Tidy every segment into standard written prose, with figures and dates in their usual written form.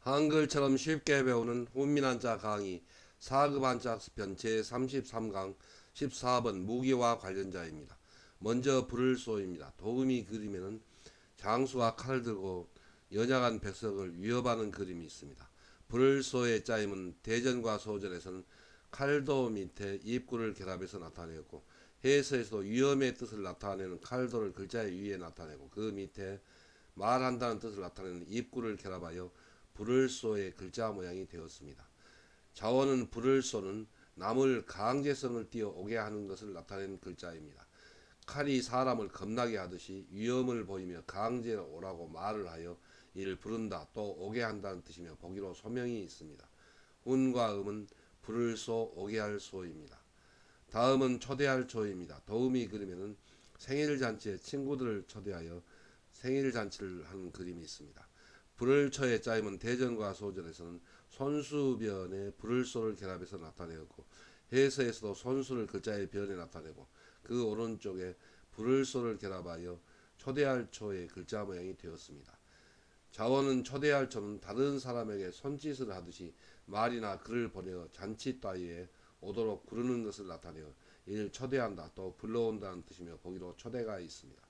한글처럼 쉽게 배우는 훈민한자 강의 4급 한자 편 제33강 14번 무기와 관련자입니다. 먼저 불을쏘입니다. 도금이 그림에는 장수가 칼을 들고 연약한 백성을 위협하는 그림이 있습니다. 불을쏘의 짜임은 대전과 소전에서는 칼도 밑에 입구를 결합해서 나타내었고, 해서에서도 위험의 뜻을 나타내는 칼도를 글자 위에 나타내고, 그 밑에 말한다는 뜻을 나타내는 입구를 결합하여 불을 쏘의 글자 모양이 되었습니다. 자원은 불을 쏘는 남을 강제성을 띄어오게 하는 것을 나타내는 글자입니다. 칼이 사람을 겁나게 하듯이 위험을 보이며 강제로 오라고 말을 하여 이를 부른다 또 오게 한다는 뜻이며 보기로 소명이 있습니다. 운과 음은 불을 쏘 오게 할 소입니다. 다음은 초대할 초입니다. 도우미 그림에는 생일잔치에 친구들을 초대하여 생일잔치를 하는 그림이 있습니다. 불을초의 짜임은 대전과 소전에서는 손수변에 불을소를 결합해서 나타내었고, 해서에서도 손수를 글자의 변에 나타내고, 그 오른쪽에 불을소를 결합하여 초대할 초의 글자 모양이 되었습니다. 자원은 초대할 초는 다른 사람에게 손짓을 하듯이 말이나 글을 보내어 잔치 따위에 오도록 부르는 것을 나타내어 이를 초대한다 또 불러온다는 뜻이며 보기로 초대가 있습니다.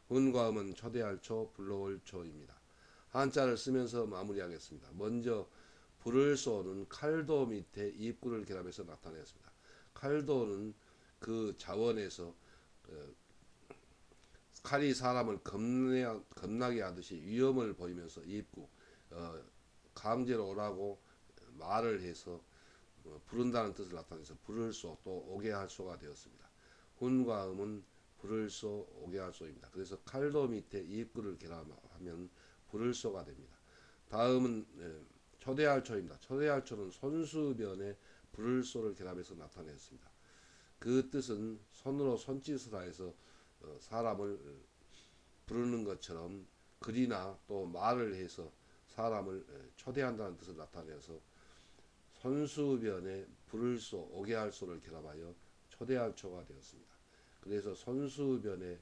훈과 음은 초대할 초, 불러올 초입니다. 한자를 쓰면서 마무리하겠습니다. 먼저 불을 쏘는 칼도 밑에 입구를 결합해서 나타냈습니다. 칼도는 그 자원에서 칼이 사람을 겁나게 하듯이 위험을 보이면서 입구 강제로 오라고 말을 해서 부른다는 뜻을 나타내서 불을 쏘 또 오게 할 소가 되었습니다. 훈과 음은 불을 쏘 오게 할 소입니다. 그래서 칼도 밑에 입구를 결합하면 불을 쏘가 됩니다. 다음은 초대할 초입니다. 초대할 초는 손수변에 불을 쏘를 결합해서 나타냈습니다. 그 뜻은 손으로 손짓을 하여서 사람을 부르는 것처럼 글이나 또 말을 해서 사람을 초대한다는 뜻을 나타내서 손수변에 불을 쏘 오게 할 소를 결합하여 초대할 초가 되었습니다. 그래서 손수변에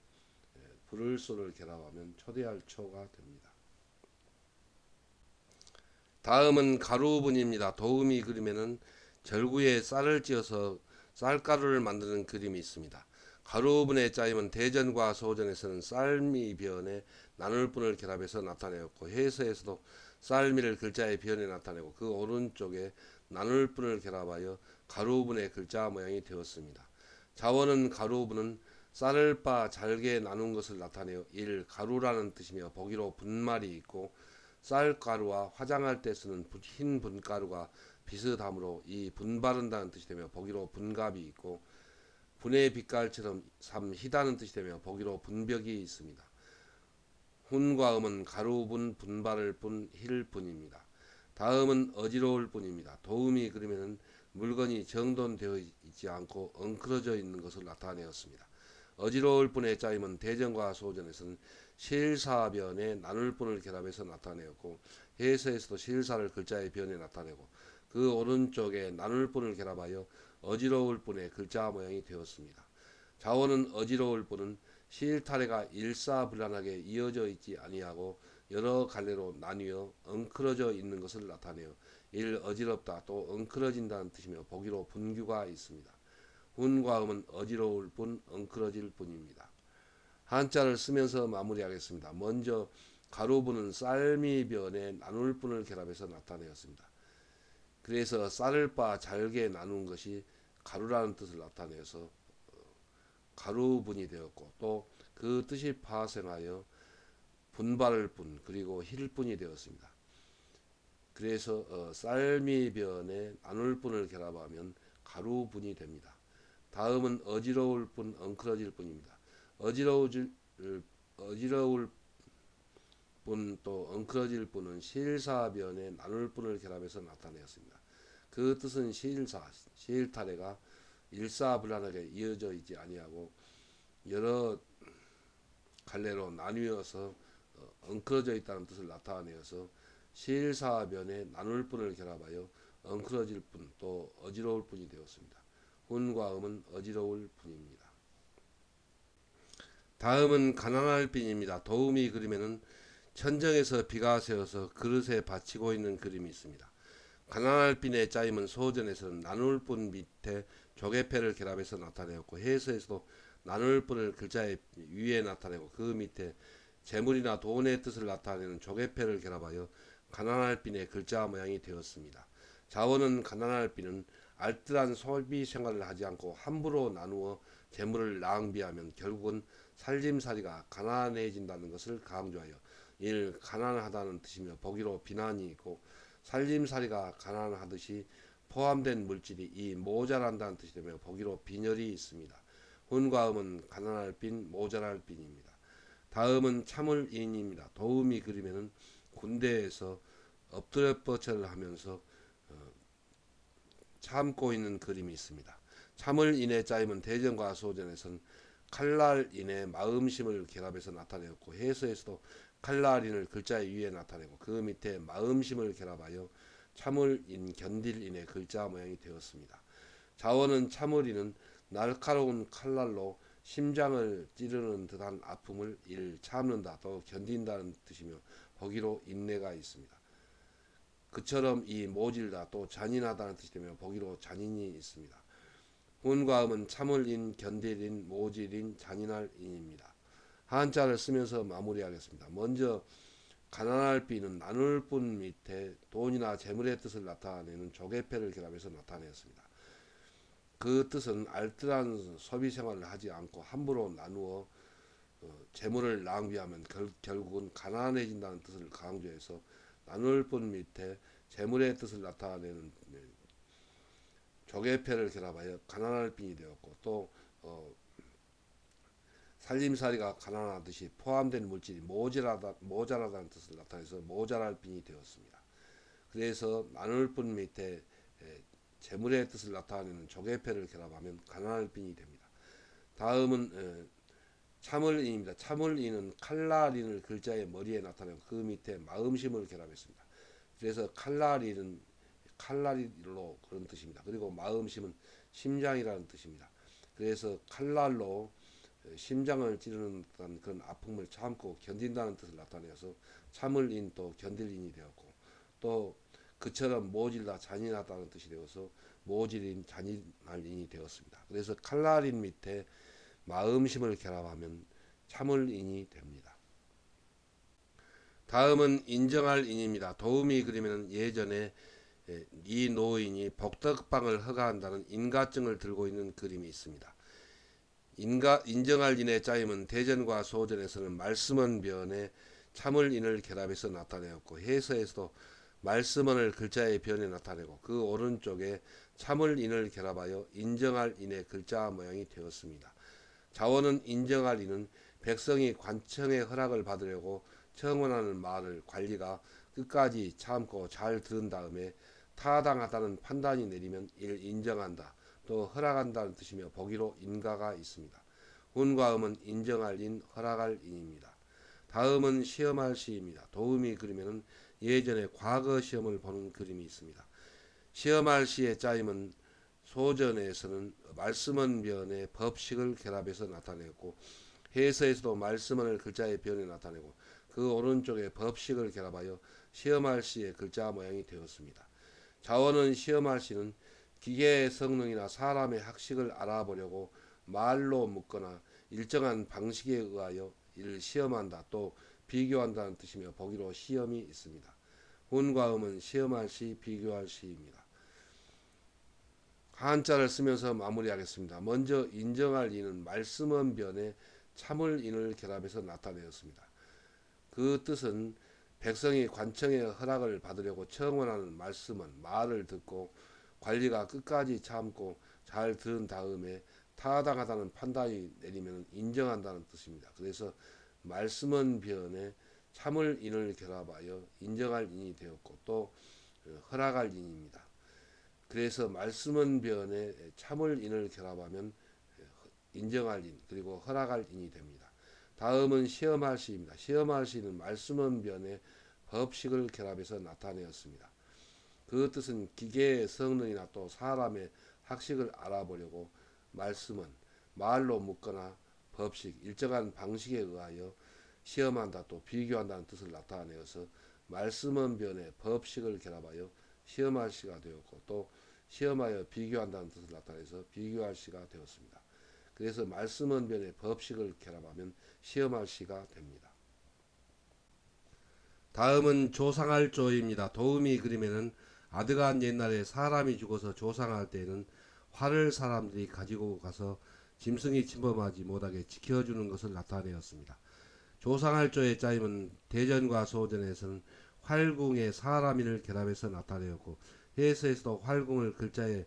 불을 쏘를 결합하면 초대할 초가 됩니다. 다음은 가루분입니다. 도우미 그림에는 절구에 쌀을 찧어서 쌀가루를 만드는 그림이 있습니다. 가루분의 짜임은 대전과 소전에서는 쌀미변에 나눌분을 결합해서 나타내었고, 해서에서도 쌀미를 글자의 변에 나타내고 그 오른쪽에 나눌분을 결합하여 가루분의 글자 모양이 되었습니다. 자원은 가루분은 쌀을 빻아 잘게 나눈 것을 나타내어 일 가루라는 뜻이며 보기로 분말이 있고, 쌀가루와 화장할 때 쓰는 흰 분가루가 비슷하므로 이 분바른다는 뜻이 되며 보기로 분갑이 있고, 분의 빛깔처럼 삼히다는 뜻이 되며 보기로 분벽이 있습니다. 훈과 음은 가루분, 분바를 분, 힐분입니다. 다음은 어지러울 분입니다. 도우미 그림에는 물건이 정돈되어 있지 않고 엉클어져 있는 것을 나타내었습니다. 어지러울 분의 짜임은 대전과 소전에서는 실사변에 나눌 분을 결합해서 나타내었고, 해서에서도 실사를 글자의 변에 나타내고 그 오른쪽에 나눌 분을 결합하여 어지러울 분의 글자 모양이 되었습니다. 자원은 어지러울 분은 실타래가 일사불란하게 이어져 있지 아니하고 여러 갈래로 나뉘어 엉클어져 있는 것을 나타내어 일 어지럽다 또 엉클어진다는 뜻이며 보기로 분규가 있습니다. 훈과 음은 어지러울 분, 엉클어질 분입니다. 한자를 쓰면서 마무리하겠습니다. 먼저 가루분은 쌀미변에 나눌 분을 결합해서 나타내었습니다. 그래서 쌀을 빻아 잘게 나눈 것이 가루라는 뜻을 나타내서 가루분이 되었고, 또 그 뜻이 파생하여 분바를 분 그리고 힐분이 되었습니다. 그래서 쌀미변에 나눌 분을 결합하면 가루분이 됩니다. 다음은 어지러울 분, 엉클어질 분입니다. 어지러울 분 또 엉클어질 분은 실사변에 나눌 분을 결합해서 나타내었습니다. 그 뜻은 실타래가 일사불란하게 이어져 있지 아니하고 여러 갈래로 나뉘어서 엉클어져 있다는 뜻을 나타내어서 실사변에 나눌 분을 결합하여 엉클어질 분 또 어지러울 분이 되었습니다. 훈과 음은 어지러울 분입니다. 다음은 가난할 빈입니다. 도우미 그림에는 천정에서 비가 새어서 그릇에 받치고 있는 그림이 있습니다. 가난할 빈의 짜임은 소전에서는 나눌 뿐 밑에 조개패를 결합해서 나타내었고, 해서에서도 나눌 뿐을 글자의 위에 나타내고 그 밑에 재물이나 돈의 뜻을 나타내는 조개패를 결합하여 가난할 빈의 글자 모양이 되었습니다. 자원은 가난할 빈은 알뜰한 소비 생활을 하지 않고 함부로 나누어 재물을 낭비하면 결국은 살림살이가 가난해진다는 것을 강조하여 이를 가난하다는 뜻이며 보기로 비난이 있고, 살림살이가 가난하듯이 포함된 물질이 이 모자란다는 뜻이 되며 보기로 빈혈이 있습니다. 훈과 음은 가난할 빈, 모자랄 빈입니다. 다음은 참을인입니다. 도우미 그림에는 군대에서 엎드려 뻗쳐를 하면서 참고 있는 그림이 있습니다. 참을인의 짜임은 대전과 소전에서는 칼날인의 마음심을 결합해서 나타내었고, 해서에서도 칼날인을 글자 위에 나타내고 그 밑에 마음심을 결합하여 참을인 견딜인의 글자 모양이 되었습니다. 자원은 참을인은 날카로운 칼날로 심장을 찌르는 듯한 아픔을 참는다 또 견딘다는 뜻이며 보기로 인내가 있습니다. 그처럼 이 모질다 또 잔인하다는 뜻이 되며 보기로 잔인이 있습니다. 훈과 음은 참을인, 견딜인, 모질인, 잔인할인입니다. 한자를 쓰면서 마무리하겠습니다. 먼저 가난할 빈은 나눌 뿐 밑에 돈이나 재물의 뜻을 나타내는 조개패를 결합해서 나타내었습니다. 그 뜻은 알뜰한 소비 생활을 하지 않고 함부로 나누어 재물을 낭비하면 결국은 가난해진다는 뜻을 강조해서 나눌 뿐 밑에 재물의 뜻을 나타내는 조개패를 결합하여 가난할 빈이 되었고, 또 살림살이가 가난하듯이 포함된 물질이 모자라다는 뜻을 나타내서 모자랄 빈이 되었습니다. 그래서 나눌 뿐 밑에 재물의 뜻을 나타내는 조개패를 결합하면 가난할 빈이 됩니다. 다음은 참을인입니다. 참을인은 칼날인을 글자의 머리에 나타내고 그 밑에 마음심을 결합했습니다. 그래서 칼날인은 칼날로 그런 뜻입니다. 그리고 마음심은 심장이라는 뜻입니다. 그래서 칼날로 심장을 찌르는 그런 아픔을 참고 견딘다는 뜻을 나타내서 참을인 또 견딜인이 되었고, 또 그처럼 모질다 잔인하다는 뜻이 되어서 모질인 잔인할인이 되었습니다. 그래서 칼날인 밑에 마음심을 결합하면 참을인이 됩니다. 다음은 인정할 인입니다. 도우미 그림에는 예전에 이 노인이 복덕방을 허가한다는 인가증을 들고 있는 그림이 있습니다. 인정할 인의 짜임은 대전과 소전에서는 말씀은 변에 참을인을 결합해서 나타내었고, 해서에서도 말씀은을 글자의 변에 나타내고 그 오른쪽에 참을인을 결합하여 인정할 인의 글자 모양이 되었습니다. 자원은 인정할 인은 백성이 관청의 허락을 받으려고 청원하는 말을 관리가 끝까지 참고 잘 들은 다음에 타당하다는 판단이 내리면 이를 인정한다 또 허락한다는 뜻이며 보기로 인가가 있습니다. 훈과 음은 인정할 인, 허락할 인입니다. 다음은 시험할 시입니다. 도우미 그림에는 예전에 과거 시험을 보는 그림이 있습니다. 시험할 시의 짜임은 소전에서는 말씀은 변에 법식을 결합해서 나타내고, 해서에서도 말씀은 글자의 변에 나타내고 그 오른쪽에 법식을 결합하여 시험할 시의 글자 모양이 되었습니다. 자원은 시험할 시는 기계의 성능이나 사람의 학식을 알아보려고 말로 묻거나 일정한 방식에 의하여 이를 시험한다 또 비교한다는 뜻이며 보기로 시험이 있습니다. 훈과 음은 시험할 시, 비교할 시입니다. 한자를 쓰면서 마무리하겠습니다. 먼저 인정할 인은 말씀은 변에 참을 인을 결합해서 나타내었습니다. 그 뜻은 백성이 관청의 허락을 받으려고 청원하는 말씀은 말을 듣고 관리가 끝까지 참고 잘 들은 다음에 타당하다는 판단이 내리면 인정한다는 뜻입니다. 그래서 말씀은 변에 참을 인을 결합하여 인정할 인이 되었고 또 허락할 인입니다. 그래서 말씀은 변에 참을 인을 결합하면 인정할 인 그리고 허락할 인이 됩니다. 다음은 시험할 시입니다. 시험할 시는 말씀은 변에 법식을 결합해서 나타내었습니다. 그 뜻은 기계의 성능이나 또 사람의 학식을 알아보려고 말씀은 말로 묻거나 법식 일정한 방식에 의하여 시험한다 또 비교한다는 뜻을 나타내어서 말씀은 변에 법식을 결합하여 시험할 시가 되었고 또 시험하여 비교한다는 뜻을 나타내서 비교할 시가 되었습니다. 그래서 말씀은 변에 법식을 결합하면 시험할 시가 됩니다. 다음은 조상할 조입니다. 도우미 그림에는 아드간 옛날에 사람이 죽어서 조상할 때에는 활을 사람들이 가지고 가서 짐승이 침범하지 못하게 지켜주는 것을 나타내었습니다. 조상할 조의 짜임은 대전과 소전에서는 활궁에 사람인을 결합해서 나타내었고 해서에서도 활궁을 글자의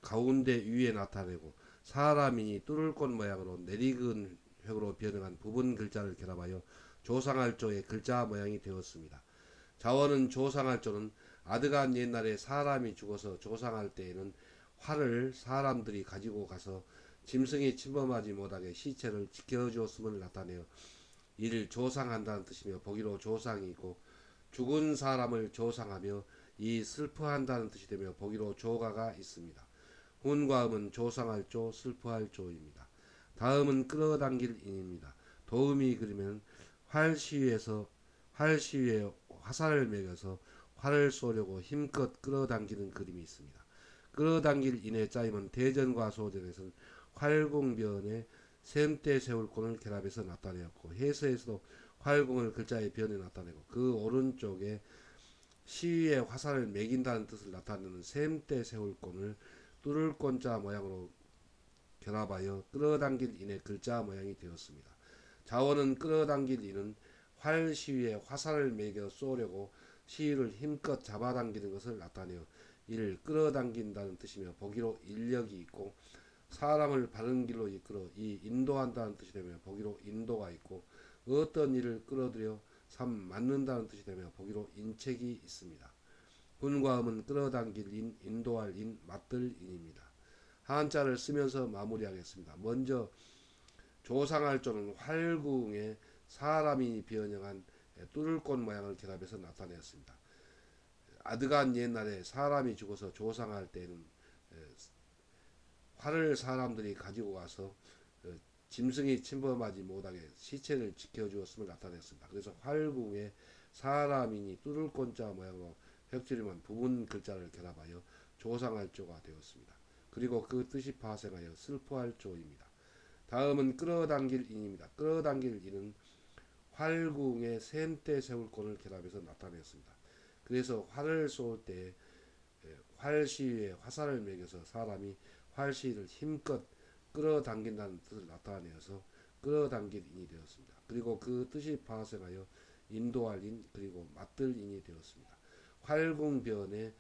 가운데 위에 나타내고 사람인이 뚫을꽃 모양으로 내리근 획으로 변형한 부분 글자를 결합하여 조상할조의 글자 모양이 되었습니다. 자원은 조상할조는 아드간 옛날에 사람이 죽어서 조상할 때에는 활을 사람들이 가지고 가서 짐승이 침범하지 못하게 시체를 지켜주었음을 나타내어 이를 조상한다는 뜻이며 보기로 조상이 있고 죽은 사람을 조상하며 이 슬퍼한다는 뜻이 되며 보기로 조가가 있습니다. 훈과 음은 조상할 조, 슬퍼할 조입니다. 다음은 끌어당길 인입니다. 도음이 그리면 활시위에 화살을 매겨서 활을 쏘려고 힘껏 끌어당기는 그림이 있습니다. 끌어당길 인의 짜임은 대전과 소전에서는 활궁변에 샘대 세울권을 결합해서 나타내었고 해서에서도 활궁을 글자의 변에 나타내고 그 오른쪽에 시위에 화살을 매긴다는 뜻을 나타내는 샘대 세울권을 뚫을 꼰자 모양으로 결합하여 끌어당길 인의 글자 모양이 되었습니다. 자원은 끌어당길 인은 활 시위에 화살을 매겨 쏘려고 시위를 힘껏 잡아당기는 것을 나타내어 이를 끌어당긴다는 뜻이며 보기로 인력이 있고 사람을 바른 길로 이끌어 이 인도한다는 뜻이 되며 보기로 인도가 있고 어떤 일을 끌어들여 삼 맞는다는 뜻이 되며 보기로 인책이 있습니다. 훈과 음은 끌어당길 인, 인도할 인, 맞들 인입니다. 한자를 쓰면서 마무리하겠습니다. 먼저 조상할 조는 활궁에 사람이 변형한 뚫을꽃 모양을 결합해서 나타내었습니다. 아드간 옛날에 사람이 죽어서 조상할 때는 활을 사람들이 가지고 와서 짐승이 침범하지 못하게 시체를 지켜주었음을 나타냈습니다. 그래서 활궁에 사람이니 뚫을꽃자 모양으로 획줄임한 부분 글자를 결합하여 조상할 조가 되었습니다. 그리고 그 뜻이 파생하여 슬퍼할 조입니다. 다음은 끌어당길 인입니다. 끌어당길 인은 활궁에 샘대 세울권을 결합해서 나타냈습니다. 그래서 활을 쏠 때 활시위에 화살을 매겨서 사람이 활시위를 힘껏 끌어당긴다는 뜻을 나타내어서 끌어당길 인이 되었습니다. 그리고 그 뜻이 파생하여 인도할 인 그리고 맞들 인이 되었습니다. 활궁변에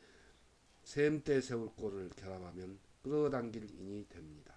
샘대 세울권을 결합하면 끌어당길 인이 됩니다.